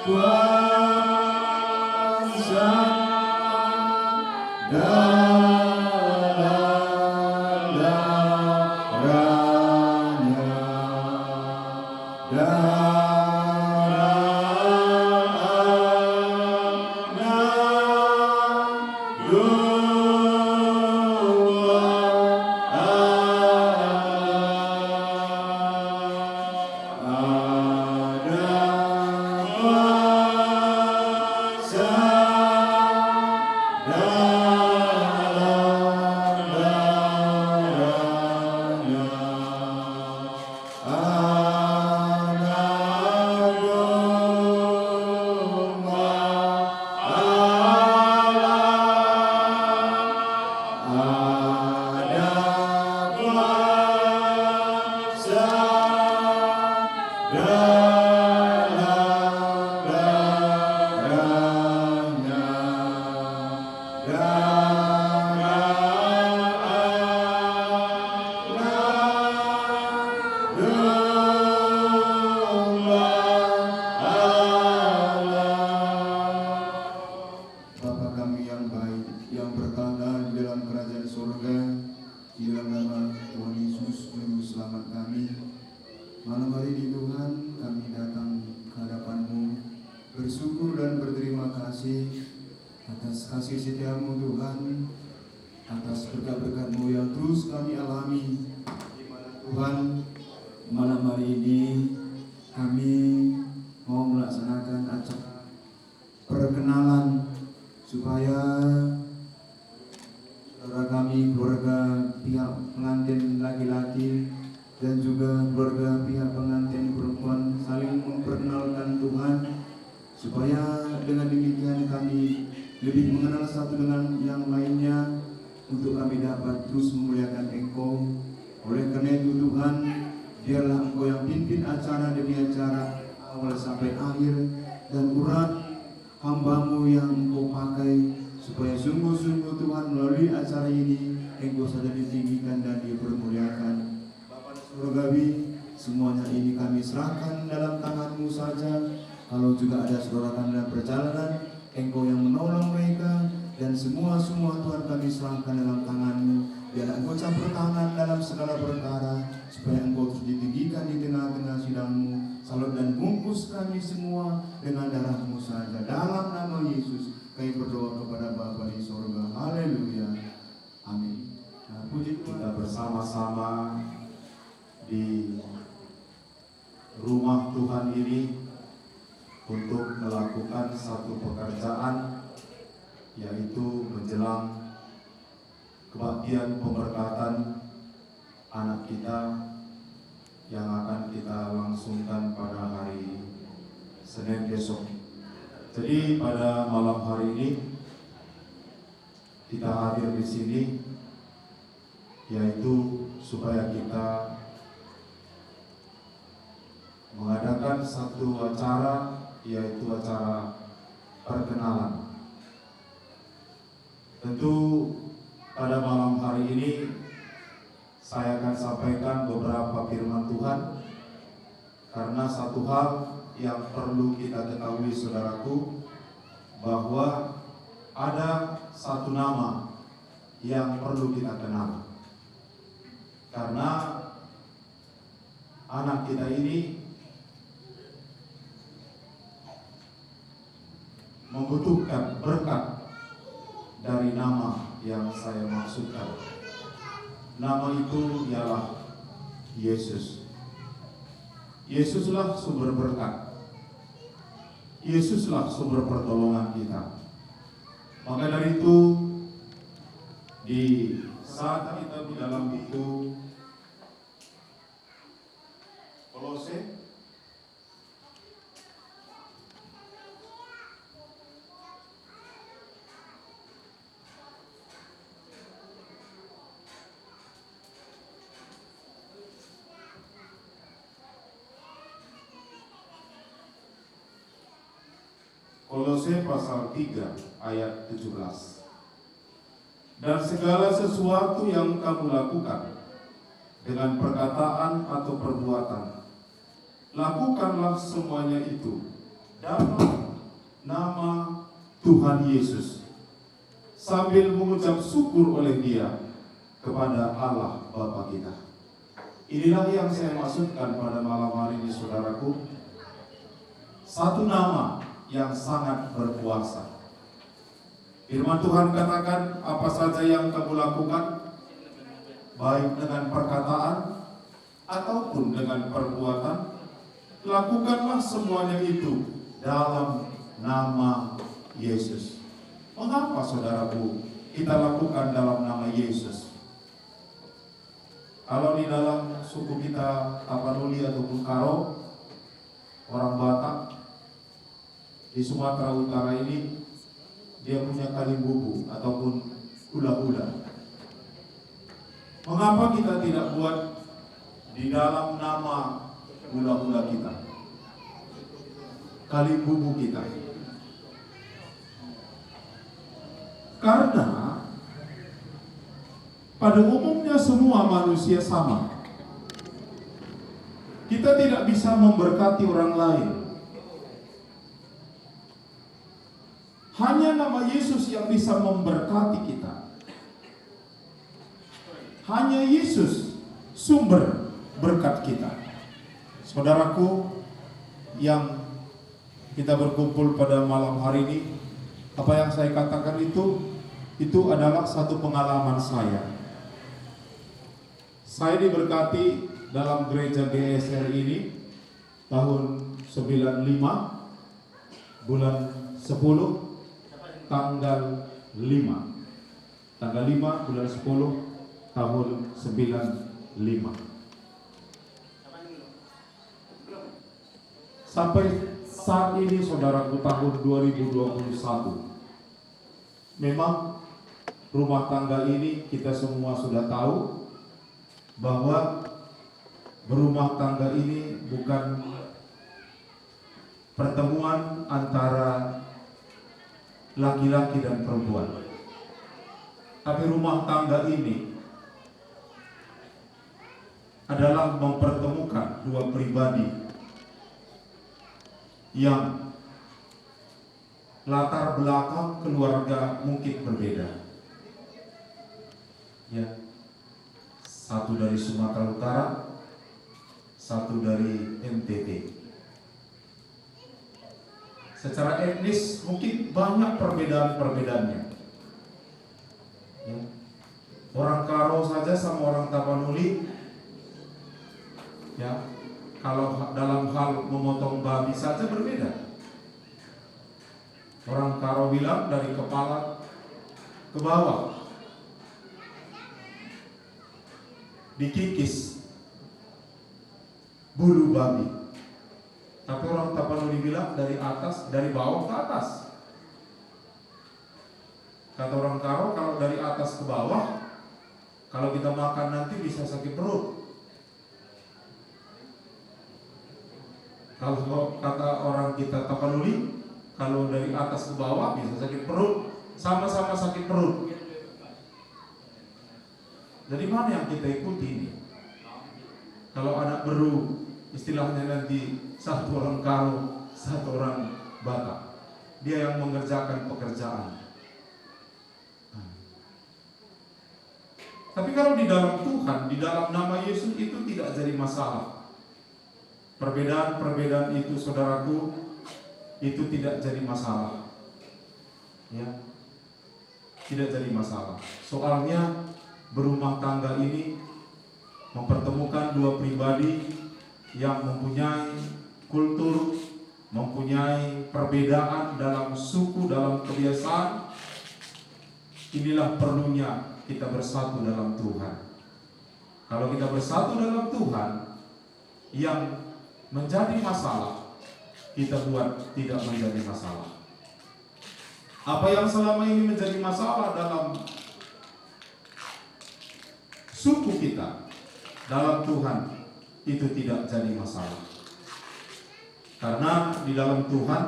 kuasa dalam darahnya, malam hari ini Tuhan, kami datang ke hadapan-Mu bersyukur dan berterima kasih atas kasih setia-Mu Tuhan, atas berkat-berkat-Mu yang terus kami alami. Tuhan, malam hari ini kami mau melaksanakan acara perkenalan supaya saudara kami, keluarga pihak pengantin laki-laki dan juga keluarga pihak pengantin perempuan saling memperkenalkan Tuhan, supaya dengan demikian kami lebih mengenal satu dengan yang lainnya, untuk kami dapat terus memuliakan Engkau. Oleh karena itu Tuhan, biarlah Engkau yang pimpin acara demi acara awal sampai akhir, dan urat hamba-Mu yang Engkau pakai, supaya sungguh-sungguh Tuhan melalui acara ini Engkau saja ditinggikan dan dipermuliakan. Surgawi, semuanya ini kami serahkan dalam tangan-Mu saja. Kalau juga ada saudara kami dalam perjalanan, Engkau yang menolong mereka, dan semua Tuhan kami serahkan dalam tangan-Mu. Biarlah Engkau campur tangan dalam segala perkara, supaya Engkau terus ditinggikan di tengah-tengah sidang-Mu. Salut dan bungkus kami semua dengan darah-Mu saja. Dalam nama Yesus kami berdoa kepada Bapa di sorga. Haleluya. Amin. Nah, puji kita bersama-sama di rumah Tuhan ini untuk melakukan satu pekerjaan, yaitu menjelang kebaktian pemberkatan anak kita yang akan kita langsungkan pada hari Senin besok. Jadi pada malam hari ini kita hadir di sini, yaitu supaya kita mengadakan satu acara, yaitu acara perkenalan. Tentu pada malam hari ini saya akan sampaikan beberapa firman Tuhan, karena satu hal yang perlu kita ketahui saudaraku, bahwa ada satu nama yang perlu kita kenal. Karena anak kita ini membutuhkan berkat dari nama yang saya maksudkan. Nama itu ialah Yesus. Yesuslah sumber berkat. Yesuslah sumber pertolongan kita. Maka dari itu, di saat kita di dalam buku Kolose pasal 3 ayat 17. Dan segala sesuatu yang kamu lakukan dengan perkataan atau perbuatan, lakukanlah semuanya itu dalam Tuhan Yesus sambil mengucap syukur oleh Dia kepada Allah Bapa kita. Inilah yang saya maksudkan pada malam hari ini, saudaraku. Satu nama yang sangat berkuasa. Firman Tuhan katakan, apa saja yang kamu lakukan, baik dengan perkataan ataupun dengan perbuatan, lakukanlah semuanya itu dalam nama Yesus. Mengapa, saudaraku, kita lakukan dalam nama Yesus? Kalau di dalam suku kita Tapanuli ataupun Karo, orang Batak di Sumatera Utara ini, dia punya kalimbubu ataupun hula-hula. Mengapa kita tidak buat di dalam nama hula-hula kita, kalimbubu kita? Karena pada umumnya semua manusia sama. Kita tidak bisa memberkati orang lain. Hanya nama Yesus yang bisa memberkati kita. Hanya Yesus sumber berkat kita. Saudaraku yang kita berkumpul pada malam hari ini, apa yang saya katakan itu adalah satu pengalaman saya. Saya diberkati dalam gereja GSR ini tahun 95 bulan 10 tanggal 5 bulan 10 tahun 95. Sampai saat ini, saudaraku, tahun 2021, memang rumah tangga ini kita semua sudah tahu bahwa berumah tangga ini bukan pertemuan antara laki-laki dan perempuan, tapi rumah tangga ini adalah mempertemukan dua pribadi yang latar belakang keluarga mungkin berbeda. Ya, satu dari Sumatera Utara, satu dari NTT. Secara etnis mungkin banyak perbedaan-perbedaannya. Ya. Orang Karo saja sama orang Tapanuli, ya, kalau dalam hal memotong babi saja berbeda. Orang Karo bilang dari kepala ke bawah dikikis bulu babi. Tapi orang Tapanuli bilang dari atas, dari bawah ke atas. Kata orang Karo, kalau dari atas ke bawah, kalau kita makan nanti bisa sakit perut. Kalau kata orang kita Tapanuli, kalau dari atas ke bawah bisa sakit perut, sama-sama sakit perut. Dari mana yang kita ikuti ini? Kalau anak beru, istilahnya nanti satu orang Karo, satu orang Batak, dia yang mengerjakan pekerjaan. Tapi kalau di dalam Tuhan, di dalam nama Yesus itu tidak jadi masalah. Perbedaan-perbedaan itu, saudaraku, itu tidak jadi masalah. Ya, tidak jadi masalah. Soalnya berumah tangga ini mempertemukan dua pribadi yang mempunyai kultur, mempunyai perbedaan dalam suku, dalam kebiasaan. Inilah perlunya kita bersatu dalam Tuhan. Kalau kita bersatu dalam Tuhan, yang menjadi masalah kita buat tidak menjadi masalah. Apa yang selama ini menjadi masalah dalam suku kita, dalam Tuhan, itu tidak jadi masalah. Karena di dalam Tuhan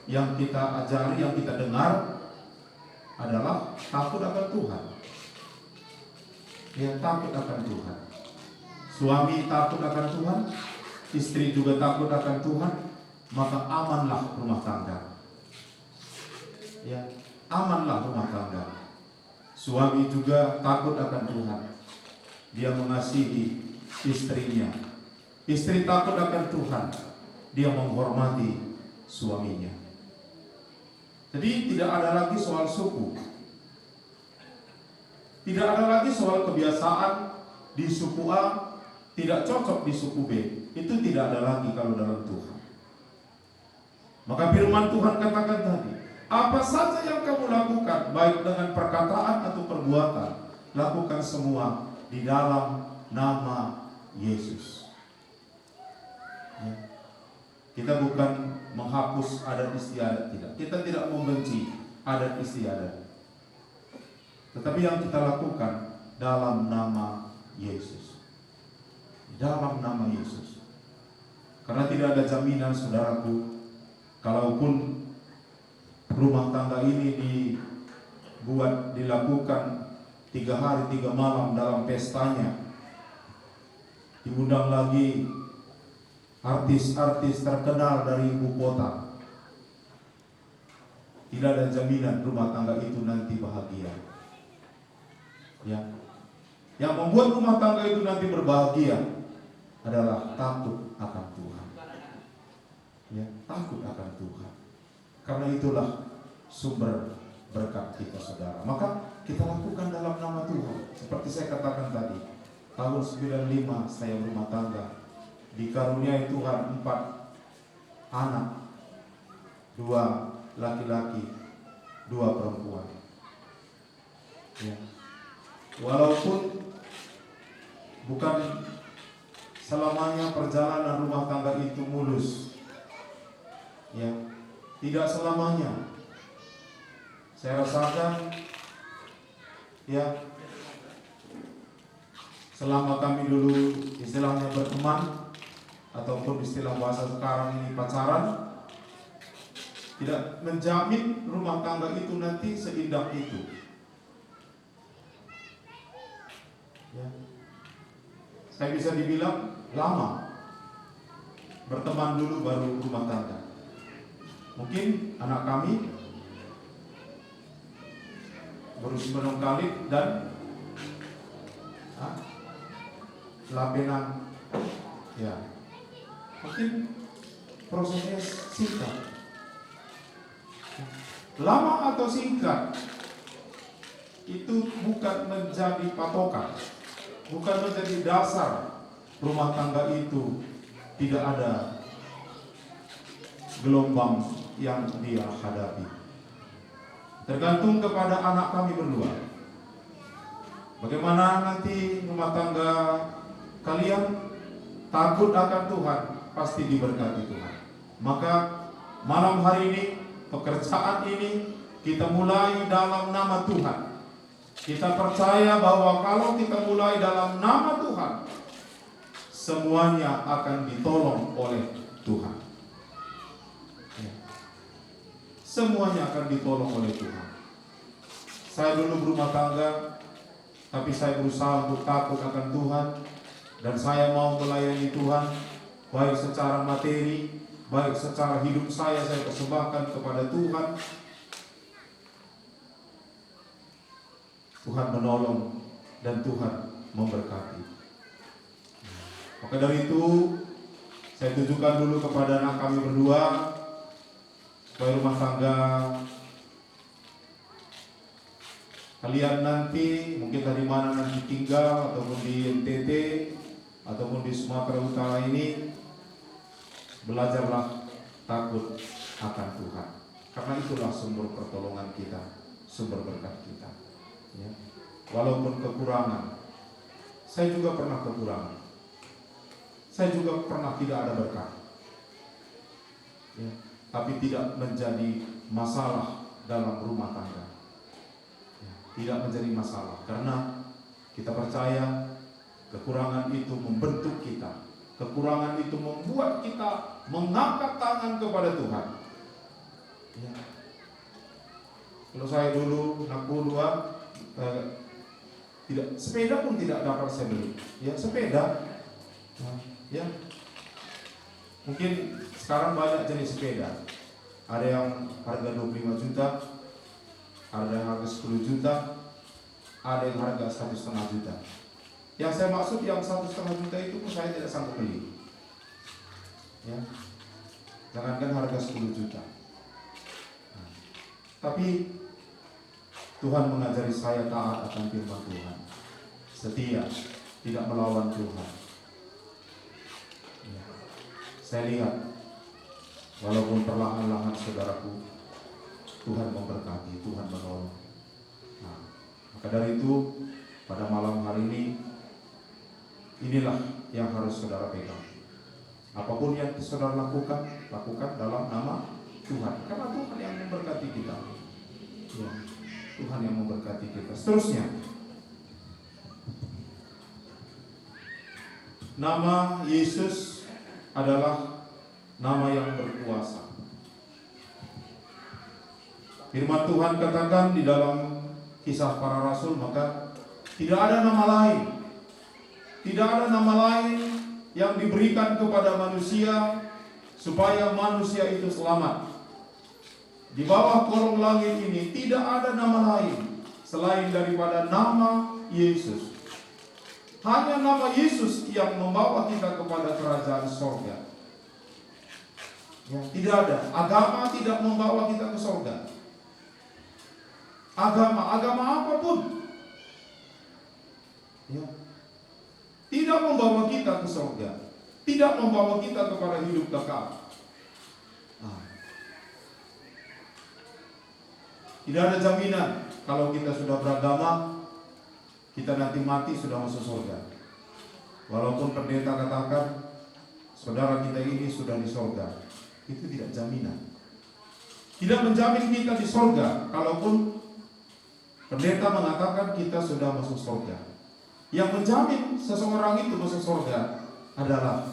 yang kita ajari, yang kita dengar adalah takut akan Tuhan. Ya, takut akan Tuhan. Suami takut akan Tuhan, istri juga takut akan Tuhan, maka amanlah rumah tangga. Ya, amanlah rumah tangga. Suami juga takut akan Tuhan. Dia mengasihi istrinya. Istri takut akan Tuhan. Dia menghormati suaminya. Jadi tidak ada lagi soal suku. Tidak ada lagi soal kebiasaan di suku A tidak cocok di suku B. Itu tidak ada lagi kalau dalam Tuhan. Maka firman Tuhan katakan tadi, apa saja yang kamu lakukan, baik dengan perkataan atau perbuatan, lakukan semua di dalam nama Yesus. Ya. Kita bukan menghapus adat istiadat, tidak. Kita tidak membenci adat istiadat. Tetapi yang kita lakukan dalam nama Yesus. Dalam nama Yesus. Karena tidak ada jaminan, saudaraku, kalaupun rumah tangga ini dilakukan 3 hari 3 malam dalam pestanya, diundang lagi artis-artis terkenal dari ibu kota, tidak ada jaminan rumah tangga itu nanti bahagia. Ya, yang membuat rumah tangga itu nanti berbahagia adalah takut akan Tuhan. Ya, takut akan Tuhan. Karena itulah sumber berkat kita, saudara. Maka kita lakukan dalam nama Tuhan. Seperti saya katakan tadi, tahun 95 saya rumah tangga, dikaruniai Tuhan 4 anak, 2 laki-laki, 2 perempuan. Ya. Walaupun bukan selamanya perjalanan rumah tangga itu mulus, ya, tidak selamanya. Saya rasakan, ya, selama kami dulu istilahnya berteman, ataupun istilah bahasa sekarang ini pacaran, tidak menjamin rumah tangga itu nanti seindah itu. Ya. Saya bisa dibilang lama berteman dulu baru rumah tangga. Mungkin anak kami baru 9 kali dan labenan, ya, mungkin prosesnya singkat. Lama atau singkat itu bukan menjadi patokan, bukan menjadi dasar rumah tangga itu tidak ada gelombang yang dia hadapi. Tergantung kepada anak kami berdua. Bagaimana nanti rumah tangga kalian takut akan Tuhan, pasti diberkati Tuhan. Maka malam hari ini, pekerjaan ini kita mulai dalam nama Tuhan. Kita percaya bahwa kalau kita mulai dalam nama Tuhan, semuanya akan ditolong oleh Tuhan. Semuanya akan ditolong oleh Tuhan. Saya dulu berumah tangga, tapi saya berusaha untuk takut akan Tuhan, dan saya mau melayani Tuhan, baik secara materi, baik secara hidup saya persembahkan kepada Tuhan. Tuhan menolong dan Tuhan memberkati. Maka dari itu, saya tunjukkan dulu kepada anak kami berdua, supaya rumah tangga kalian nanti, mungkin dari mana nanti tinggal, ataupun di NTT, ataupun di Sumatera Utara ini, belajarlah takut akan Tuhan. Karena itulah sumber pertolongan kita, sumber berkat kita. Ya. Walaupun kekurangan, saya juga pernah kekurangan, saya juga pernah tidak ada berkat, ya. Tapi tidak menjadi masalah dalam rumah tangga, ya. Tidak menjadi masalah, karena kita percaya kekurangan itu membentuk kita, kekurangan itu membuat kita mengangkat tangan kepada Tuhan, ya. Kalau saya dulu anak dua, tidak, sepeda pun tidak dapat saya beli, ya, sepeda, ya, mungkin sekarang banyak jenis sepeda, ada yang harga 25 juta, Ada yang harga 10 juta, ada yang harga 1,5 juta. Yang saya maksud yang 1,5 juta itu pun saya tidak sanggup beli. Ya, jangankan harga 10 juta. Tapi Tuhan mengajari saya taat akan firman Tuhan, setia, tidak melawan Tuhan. Ya. Saya lihat, walaupun perlahan-lahan saudaraku, Tuhan memberkati, Tuhan menolong. Nah, maka dari itu, pada malam hari ini, inilah yang harus saudara pegang. Apapun yang saudara lakukan dalam nama Tuhan, karena Tuhan yang memberkati kita. Ya, Tuhan yang memberkati kita. Seterusnya, nama Yesus adalah nama yang berkuasa. Firman Tuhan katakan di dalam Kisah Para Rasul, maka tidak ada nama lain, tidak ada nama lain yang diberikan kepada manusia supaya manusia itu selamat. Di bawah kolong langit ini tidak ada nama lain selain daripada nama Yesus. Hanya nama Yesus yang membawa kita kepada kerajaan sorga. Ya, tidak ada. Agama tidak membawa kita ke sorga. Agama apapun, ya, tidak membawa kita ke sorga, tidak membawa kita kepada hidup kekal. Tidak ada jaminan kalau kita sudah beragama, kita nanti mati sudah masuk surga. Walaupun pendeta katakan saudara kita ini sudah di surga, itu tidak jaminan. Tidak menjamin kita di surga. Kalaupun pendeta mengatakan kita sudah masuk surga, yang menjamin seseorang itu masuk surga adalah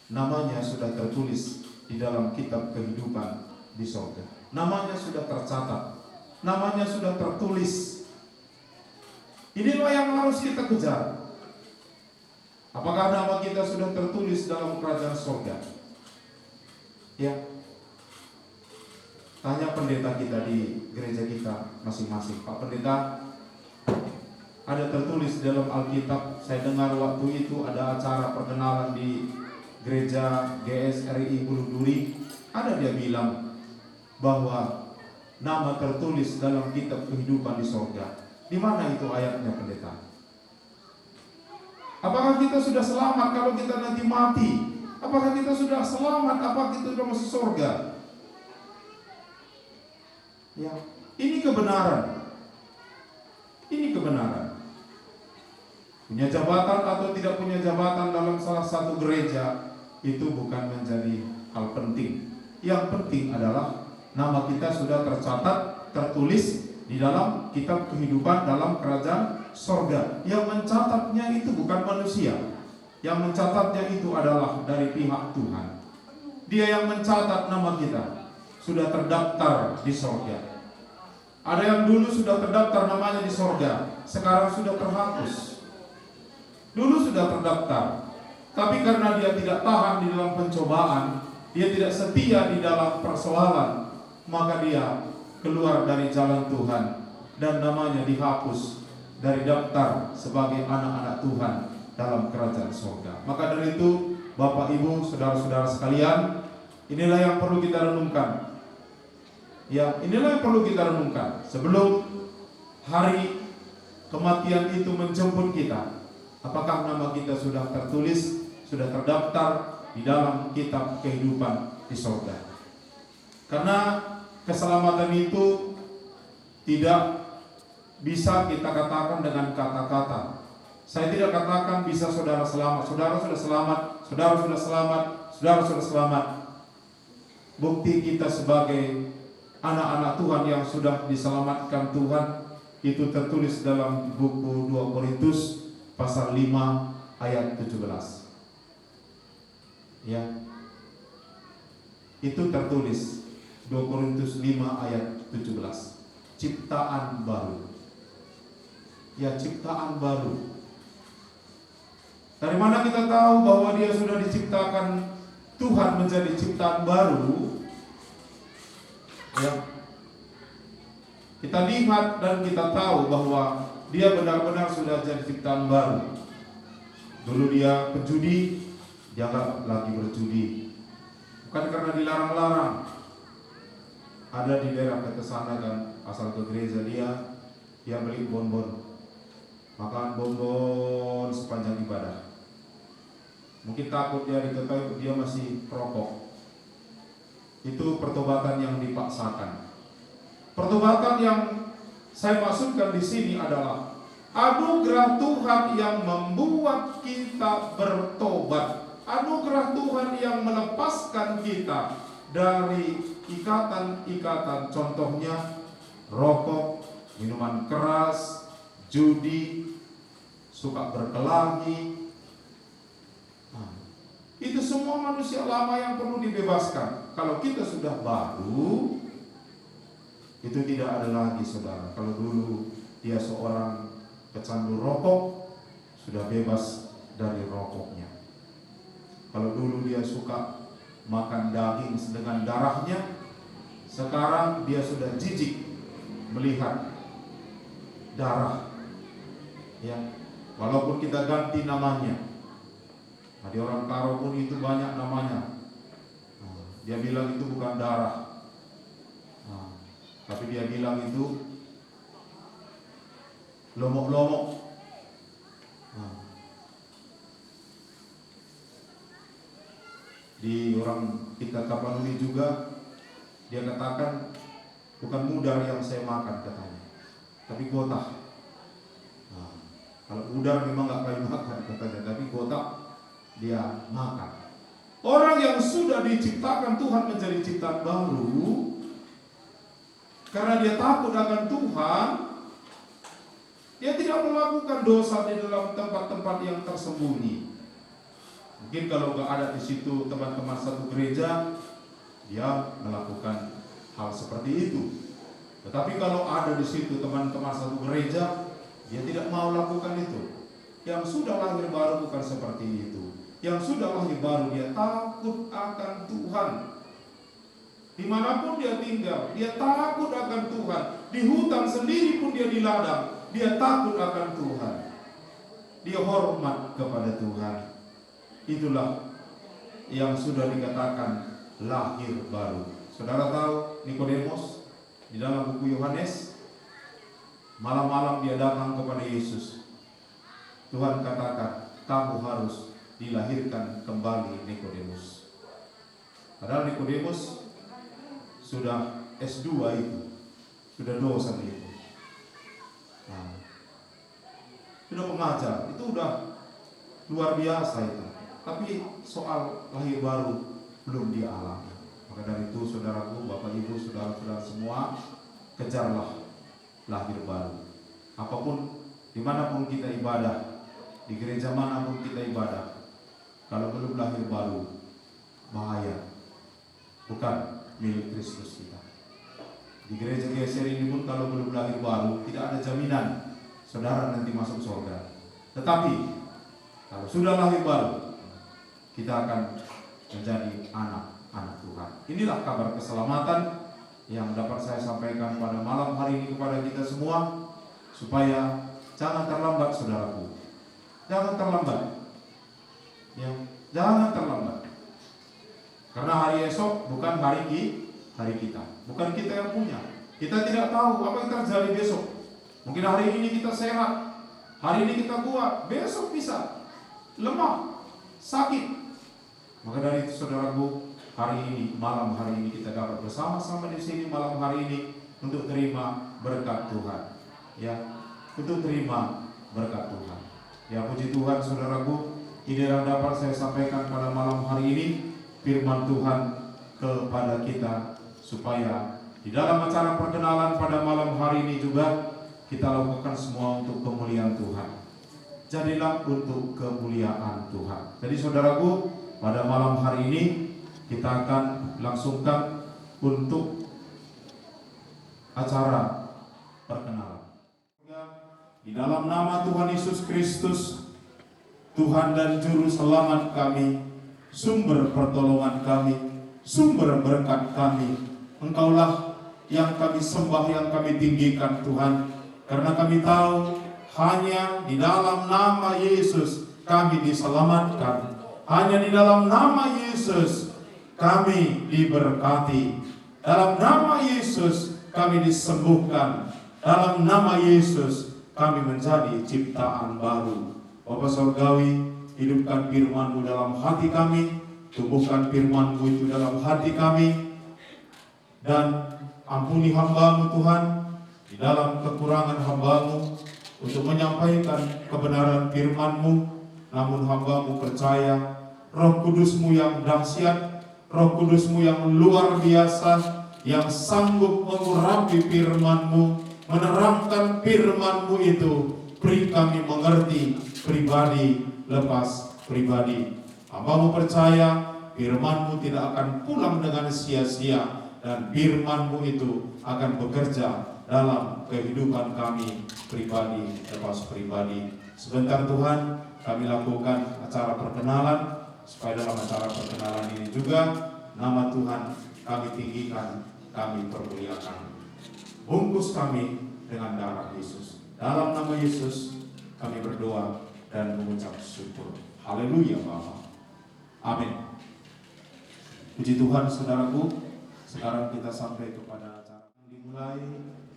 namanya sudah tertulis di dalam kitab kehidupan di surga. Namanya sudah tercatat, namanya sudah tertulis. Inilah yang harus kita kejar. Apakah nama kita sudah tertulis dalam kerajaan surga? Ya, tanya pendeta kita di gereja kita masing-masing. Pak Pendeta, ada tertulis dalam Alkitab, saya dengar waktu itu ada acara perkenalan di gereja GSRI Bulu Duri, ada dia bilang bahwa nama tertulis dalam kitab kehidupan di surga. Di mana itu ayatnya, pendeta? Apakah kita sudah selamat kalau kita nanti mati? Apakah kita sudah selamat? Apakah kita sudah masuk surga? Ya, ini kebenaran. Ini kebenaran. Punya jabatan atau tidak punya jabatan dalam salah satu gereja itu bukan menjadi hal penting. Yang penting adalah nama kita sudah tercatat, tertulis di dalam kitab kehidupan dalam kerajaan sorga. Yang mencatatnya itu bukan manusia. Yang mencatatnya itu adalah dari pihak Tuhan. Dia yang mencatat nama kita sudah terdaftar di sorga. Ada yang dulu sudah terdaftar namanya di sorga, sekarang sudah terhapus. Dulu sudah terdaftar, tapi karena dia tidak tahan di dalam pencobaan, dia tidak setia di dalam persoalan, maka dia keluar dari jalan Tuhan dan namanya dihapus dari daftar sebagai anak-anak Tuhan dalam kerajaan surga. Maka dari itu, Bapak Ibu, saudara-saudara sekalian, inilah yang perlu kita renungkan. Ya, inilah yang perlu kita renungkan sebelum hari kematian itu menjemput kita. Apakah nama kita sudah tertulis, sudah terdaftar di dalam kitab kehidupan di surga? Karena keselamatan itu tidak bisa kita katakan dengan kata-kata. Saya tidak katakan bisa saudara selamat, saudara sudah selamat, saudara sudah selamat, saudara sudah selamat. Bukti kita sebagai anak-anak Tuhan yang sudah diselamatkan Tuhan itu tertulis dalam buku 2 Korintus pasal 5 ayat 17. Ya. Itu tertulis 2 Korintus 5 ayat 17. Ciptaan baru. Ya, ciptaan baru. Dari mana kita tahu bahwa dia sudah diciptakan Tuhan menjadi ciptaan baru? Ya. Kita lihat dan kita tahu bahwa dia benar-benar sudah jadi ciptaan baru. Dulu dia penjudi, dia nggak lagi berjudi. Bukan karena dilarang-larang. Ada di daerah ke sana kan, asal ke gereja dia beli bonbon, makan bonbon sepanjang ibadah. Mungkin takut dia diketahui dia masih perokok. Itu pertobatan yang dipaksakan. Pertobatan yang saya maksudkan di sini adalah anugerah Tuhan yang membuat kita bertobat. Anugerah Tuhan yang melepaskan kita dari ikatan-ikatan, contohnya rokok, minuman keras, judi, suka berkelahi. Itu semua manusia lama yang perlu dibebaskan. Kalau kita sudah baru, itu tidak ada lagi, saudara. Kalau dulu dia seorang pecandu rokok, sudah bebas dari rokoknya. Kalau dulu dia suka makan daging dengan darahnya, sekarang dia sudah jijik melihat darah. Ya, walaupun kita ganti namanya. Di orang Karo pun itu banyak namanya. Dia bilang itu bukan darah. Tapi dia bilang itu lomok-lomok. Di orang tingkat Tapanuli juga dia katakan bukan mudar yang saya makan katanya, tapi gotak. Kalau mudar memang nggak kayu makan katanya, tapi gotak dia makan. Orang yang sudah diciptakan Tuhan menjadi ciptaan baru, karena dia takut akan Tuhan, dia tidak melakukan dosa di dalam tempat-tempat yang tersembunyi. Mungkin kalau nggak ada di situ teman-teman satu gereja, dia melakukan hal seperti itu. Tetapi kalau ada di situ teman-teman satu gereja, dia tidak mau lakukan itu. Yang sudah lahir baru bukan seperti itu. Yang sudah lahir baru dia takut akan Tuhan. Dimanapun dia tinggal, dia takut akan Tuhan. Di hutan sendiri pun dia di ladang, dia takut akan Tuhan. Dia hormat kepada Tuhan. Itulah yang sudah dikatakan lahir baru. Saudara tahu Nikodemus di dalam buku Yohanes, malam-malam dia datang kepada Yesus. Tuhan katakan, kamu harus dilahirkan kembali Nikodemus. Padahal Nikodemus sudah S2 itu, sudah dosen itu, sudah pengajar, itu udah luar biasa itu. Tapi soal lahir baru belum dia alami. Maka dari itu saudaraku, bapak ibu, saudara-saudara semua, kejarlah lahir baru. Apapun, dimanapun kita ibadah, di gereja manapun kita ibadah, kalau belum lahir baru, bahaya. Bukan milik Kristus kita. Di gereja geser ini pun kalau belum lahir baru, tidak ada jaminan saudara nanti masuk surga. Tetapi kalau sudah lahir baru, kita akan menjadi anak-anak Tuhan. Inilah kabar keselamatan yang dapat saya sampaikan pada malam hari ini kepada kita semua, supaya jangan terlambat, saudaraku. Jangan terlambat. Ya, jangan terlambat. Karena hari esok bukan hari kita, bukan kita yang punya. Kita tidak tahu apa yang terjadi besok. Mungkin hari ini kita sehat, hari ini kita kuat, besok bisa lemah, sakit. Maka dari itu saudaraku, hari ini, malam hari ini kita dapat bersama-sama di sini malam hari ini untuk terima berkat Tuhan. Ya, untuk terima berkat Tuhan. Ya, puji Tuhan saudaraku, ini yang dapat saya sampaikan pada malam hari ini, firman Tuhan kepada kita, supaya di dalam acara perkenalan pada malam hari ini juga kita lakukan semua untuk kemuliaan Tuhan. Jadilah untuk kemuliaan Tuhan. Jadi saudaraku, pada malam hari ini kita akan langsungkan untuk acara perkenalan. Di dalam nama Tuhan Yesus Kristus, Tuhan dan Juru Selamat kami, sumber pertolongan kami, sumber berkat kami, Engkaulah yang kami sembah, yang kami tinggikan Tuhan. Karena kami tahu hanya di dalam nama Yesus kami diselamatkan. Hanya di dalam nama Yesus kami diberkati. Dalam nama Yesus kami disembuhkan. Dalam nama Yesus kami menjadi ciptaan baru. Bapa Surgawi, hidupkan firman-Mu dalam hati kami. Tumbuhkan firman-Mu itu dalam hati kami. Dan ampuni hamba-Mu Tuhan di dalam kekurangan hamba-Mu untuk menyampaikan kebenaran firman-Mu. Namun hamba-Mu percaya Roh Kudus-Mu yang dahsyat, Roh Kudus-Mu yang luar biasa, yang sanggup mengurapi firman-Mu, menerangkan firman-Mu itu, beri kami mengerti pribadi lepas pribadi. Hamba-Mu percaya firman-Mu tidak akan pulang dengan sia-sia, dan firman-Mu itu akan bekerja dalam kehidupan kami pribadi lepas pribadi. Sebentar Tuhan, kami lakukan acara perkenalan, supaya dalam acara perkenalan ini juga nama Tuhan kami tinggikan, kami permuliakan. Bungkus kami dengan darah Yesus. Dalam nama Yesus kami berdoa dan mengucap syukur. Haleluya Bapa. Amin. Puji Tuhan saudaraku. Sekarang kita sampai kepada acara dimulai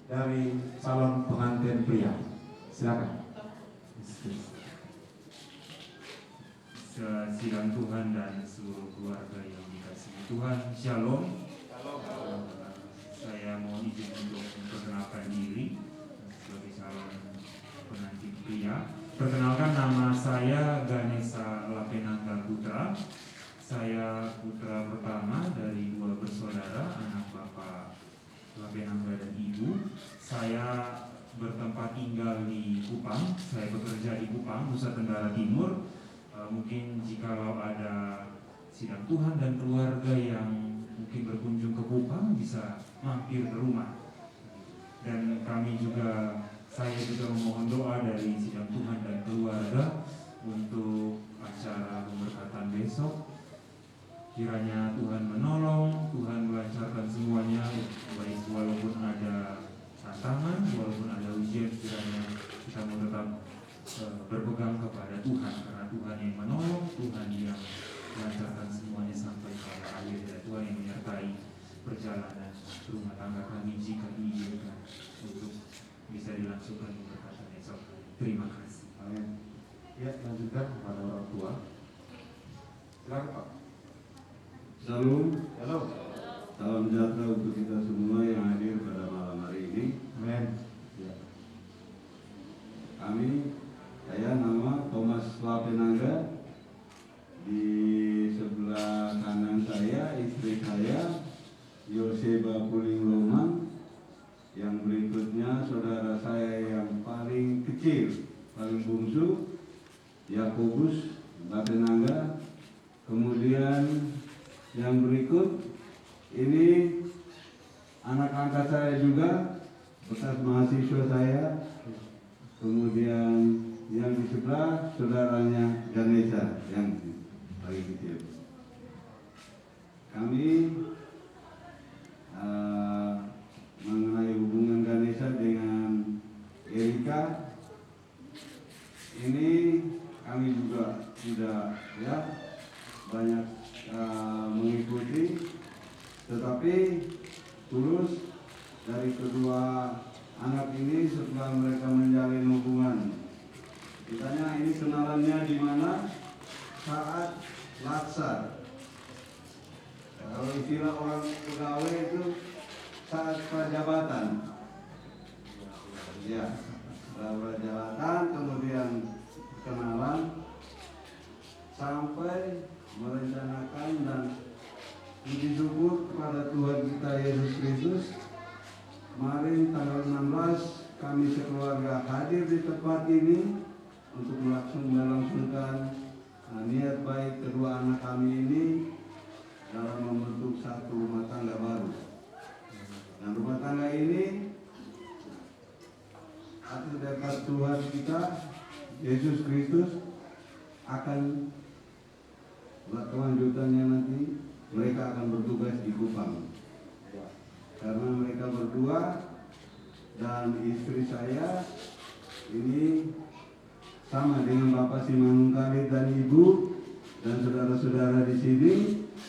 dari calon pengantin pria. Silakan. Sidang Tuhan dan seluruh keluarga yang dikasihi Tuhan, Shalom. Saya mohon izin untuk memperkenalkan diri sebagai calon pengantin pria. Perkenalkan, nama saya Ganesha Lapenangga Putra. Saya putra pertama dari 2 bersaudara, anak Bapak Lapenangga dan Ibu. Saya bertempat tinggal di Kupang. Saya bekerja di Kupang, Nusa Tenggara Timur. Mungkin jikalau ada sidang Tuhan dan keluarga yang mungkin berkunjung ke Kupang, bisa mampir ke rumah. Dan saya juga memohon doa dari sidang Tuhan dan keluarga untuk acara pemberkatan besok. Kiranya Tuhan menolong, Tuhan melancarkan semuanya, baik walaupun ada tantangan, walaupun ada ujian, kiranya kita mau tetap berpegang kepada Tuhan, karena Tuhan yang menolong, Tuhan yang melancarkan semuanya sampai pada akhir, dan Tuhan yang menyertai perjalanan rumah tangga kami jika diizinkan untuk bisa dilangsungkan pemberkatan esok. Terima kasih. Amin. Ya, lanjutkan kepada orang tua. Silakan Pak. Salam, Halo. salam sejahtera untuk kita semua yang hadir pada malam hari ini. Amin. Ya. Saya nama Thomas Lapenangga. Di sebelah kanan saya, istri saya, Yoseba Puling Roman. Yang berikutnya, saudara saya yang paling kecil, paling bungsu, Yakobus Lapenangga. Kemudian yang berikut ini anak angkat saya juga, bekas mahasiswa saya. Kemudian yang di sebelah saudaranya Ganesha yang paling kecil. Kami mengenai hubungan Ganesha dengan Erika, ini kami juga sudah banyak mengikuti, tetapi tulus dari kedua anak ini setelah mereka menjalin hubungan. Ditanya ini kenalannya di mana? Saat latsar. Kalau istilah orang pegawai itu saat prajabatan. Ya, prajabatan, kemudian kenalan sampai merencanakan dan puji syukur kepada Tuhan kita Yesus Kristus. Kemarin tanggal 16 kami sekeluarga hadir di tempat ini untuk melangsungkan niat baik kedua anak kami ini dalam membentuk satu rumah tangga baru. Dan rumah tangga ini atas berkat Tuhan kita Yesus Kristus akan kelanjutannya nanti mereka akan bertugas di Kupang. karena mereka berdua dan istri saya ini sama dengan Bapak Simanung Khalid dan Ibu dan saudara-saudara di sini.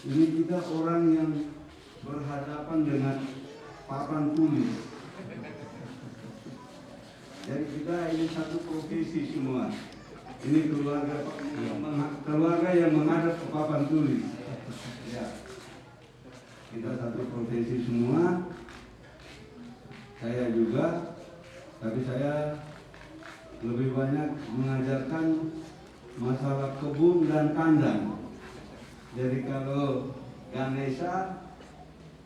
Ini kita orang yang berhadapan dengan papan tulis. Jadi kita ini satu profesi semua. Ini keluarga yang menghadap ke papan tulis. Ya. Kita satu profesi semua. Saya juga, tapi saya lebih banyak mengajarkan masalah kebun dan kandang. Jadi kalau Ganesha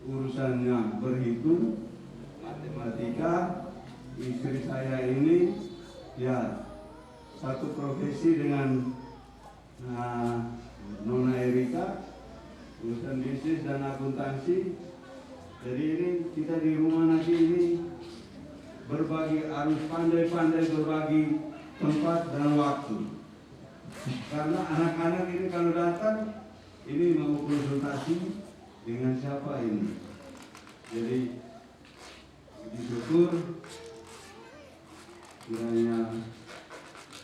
urusannya berhitung, matematika, istri saya ini ya satu profesi dengan Nona Erika, urusan bisnis dan akuntansi. Jadi ini kita di rumah nanti ini berbagi, harus pandai-pandai berbagi tempat dan waktu. Karena anak-anak ini kalau datang, ini mau konsultasi dengan siapa ini. Jadi disyukur kiranya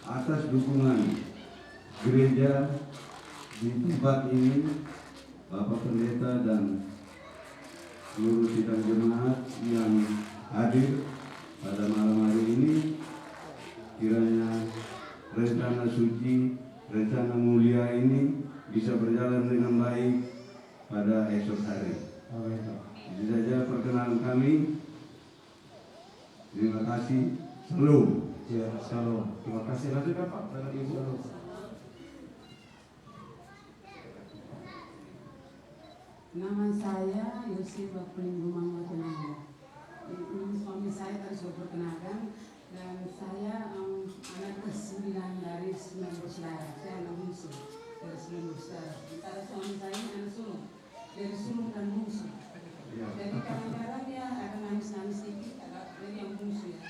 atas dukungan gereja di tempat ini, Bapak Pendeta dan seluruh sidang jemaat yang hadir pada malam hari ini, kiranya rencana suci, rencana mulia ini bisa berjalan dengan baik pada esok hari. Itu saja perkenalan kami. Terima kasih. Shalom. Ya, shalom. Terima kasih. Lanjutkan Pak dengan Ibu. Nama saya Yosif Bakulinggu Mangwatenanga. Ini suami saya tadi sudah perkenalkan, dan saya anak ke-9 dari 9 bersaudara. Saya anak bungsu dari 9 bersaudara. Sementara suami saya ini anak sulung, dari sulung dan bungsu. Jadi kadang-kadang dia akan nangis-nangis sedikit, agak dari yang bungsu ya.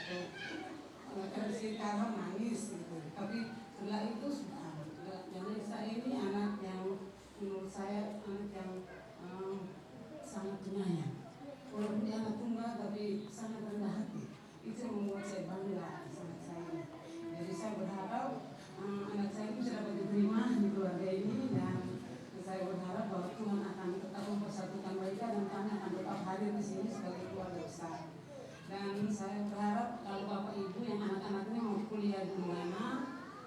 Karena sekarang nangis gitu. Tapi setelah itu sudah. Jadi saya ini anak yang menurut saya anak yang sangat penyayang. Walaupun dia anak tunggal tapi sangat rendah hati. Itu yang membuat saya bangga sama saya. Jadi saya berharap anak saya itu bisa dapat diterima di keluarga ini, dan saya berharap bahwa Tuhan akan tetap mempersatukan mereka dan kami akan tetap hadir di sini sebagai keluarga besar. Dan saya berharap kalau Bapak Ibu yang anak-anaknya mau kuliah di mana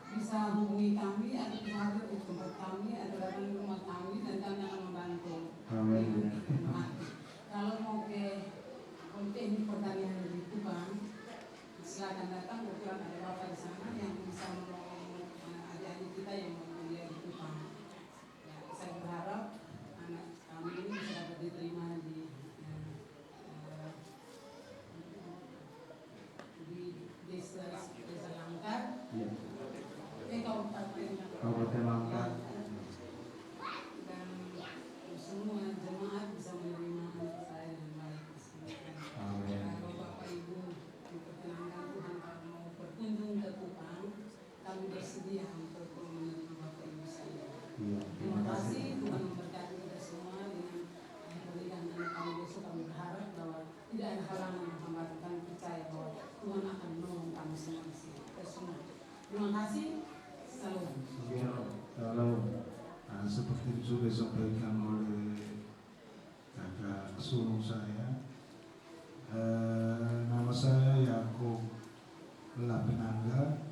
bisa hubungi kami atau bisa hadir di tempat kami atau datang ke rumah kami, dan kami akan membantu. Amin. Kalau mau ke Politeknik Pertanian di Kupang, silakan datang. Kebetulan ada Bapak di sana yang bisa menolong adik-adik kita yang mau kuliah di Kupang. Ya, saya berharap anak kami ini bisa dapat diterima di Desa Langkat, Kabupaten Langkat. dan semua jemaat bisa menerima anak saya dengan baik di sini. Amin. Kalau Bapak Ibu diperkenankan Tuhan kalau mau berkunjung ke Kupang, kami bersedia untuk menerima Bapak Ibu saya. Terima kasih, Tuhan memberkati kita semua dengan pernikahan anak kami besok. Kami berharap bahwa tidak ada halangan yang menghambat kami, percaya bahwa Tuhan akan menolong kami semua di sini. Terima kasih. Salam. Kalau seperti sudah disampaikan oleh kakak sulung saya, nama saya Yakub Lapenangga,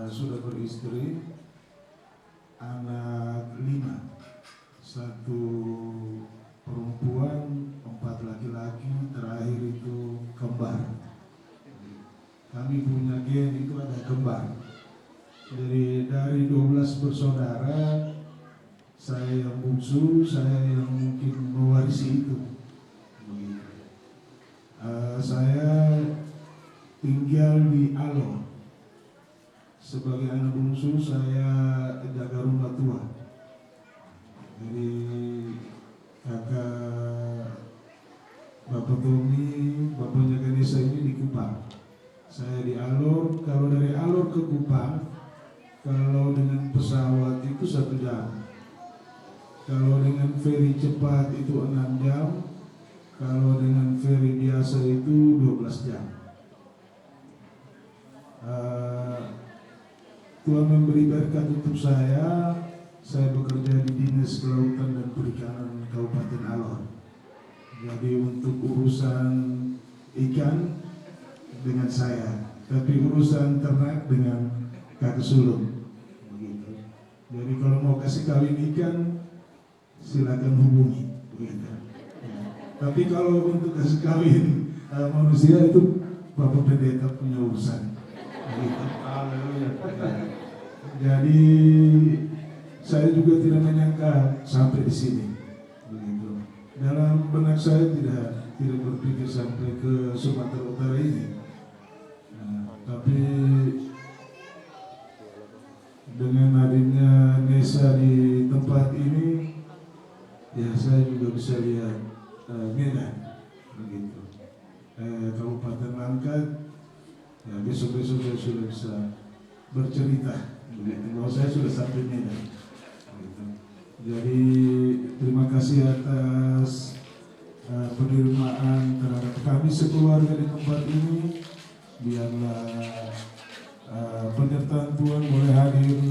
sudah beristri, anak 5, 1 perempuan, 4 laki-laki, terakhir itu kembar. Kami punya gen itu ada kembar. Jadi dari 12 bersaudara, saya yang bungsu, saya yang mungkin mewarisi itu. Saya tinggal di Alor. Sebagai anak bungsu, saya jaga rumah tua. Jadi kakak Bapak Tommy, bapaknya Ganesha ini di Kupang. Saya di Alor. Kalau dari Alor ke Kupang, kalau dengan pesawat itu 1 jam. Kalau dengan feri cepat itu 6 jam. Kalau dengan ferry biasa itu 12 jam. Tuhan memberi berkat untuk saya bekerja di Dinas Kelautan dan Perikanan Kabupaten Alor. Jadi untuk urusan ikan dengan saya, tapi urusan ternak dengan kakek sulung. Begitu. Jadi kalau mau kasih kawin ikan, silakan hubungi. Begitu. Ya. Tapi kalau untuk kasih kawin manusia itu Bapak Pendeta punya urusan. Begitu. Jadi saya juga tidak menyangka sampai di sini. Begitu. Dalam benak saya tidak berpikir sampai ke Sumatera Utara ini. Tapi dengan adanya Nesa di tempat ini, ya saya juga bisa lihat Medan, begitu. Kabupaten Langkat, ya besok-besok saya sudah bisa bercerita, begitu. Bahwa saya sudah sampai Medan, begitu. Jadi terima kasih atas penerimaan terhadap kami sekeluarga di tempat ini. Biarlah penyertaan Tuhan boleh hadir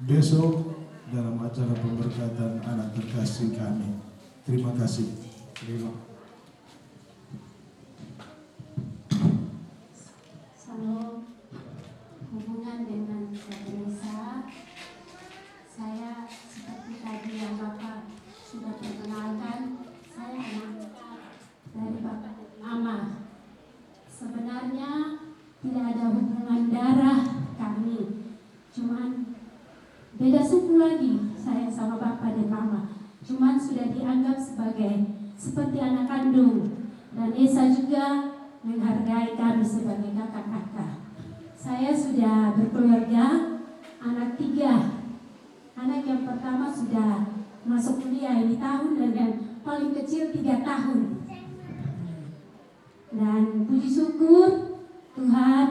besok dalam acara pemberkatan anak terkasih kami. Terima kasih. Salam hubungan dengan Nesa. Saya seperti tadi yang Bapak sudah perkenalkan, saya anak dari Bapak dan Mama. Sebenarnya tidak ada hubungan darah kami, cuman beda suku lagi saya sama Bapak dan Mama. Cuman sudah dianggap seperti anak kandung, dan Nesa juga menghargai kami sebagai kakak-kakak. Saya sudah berkeluarga, anak 3. Anak yang pertama sudah masuk kuliah ini tahun, dan yang paling kecil 3 tahun. Dan puji syukur Tuhan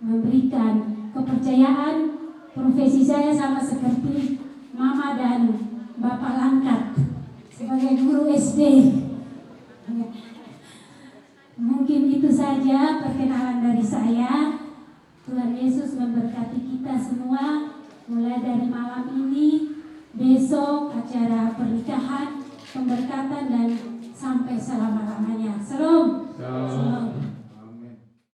memberikan kepercayaan. Profesi saya sama seperti Mama dan Bapak Langkat sebagai guru SD. Mungkin itu saja perkenalan dari saya. Tuhan Yesus memberkati kita semua, mulai dari malam ini, besok acara pernikahan, pemberkatan, dan sampai selama-lamanya. Shalom. Shalom.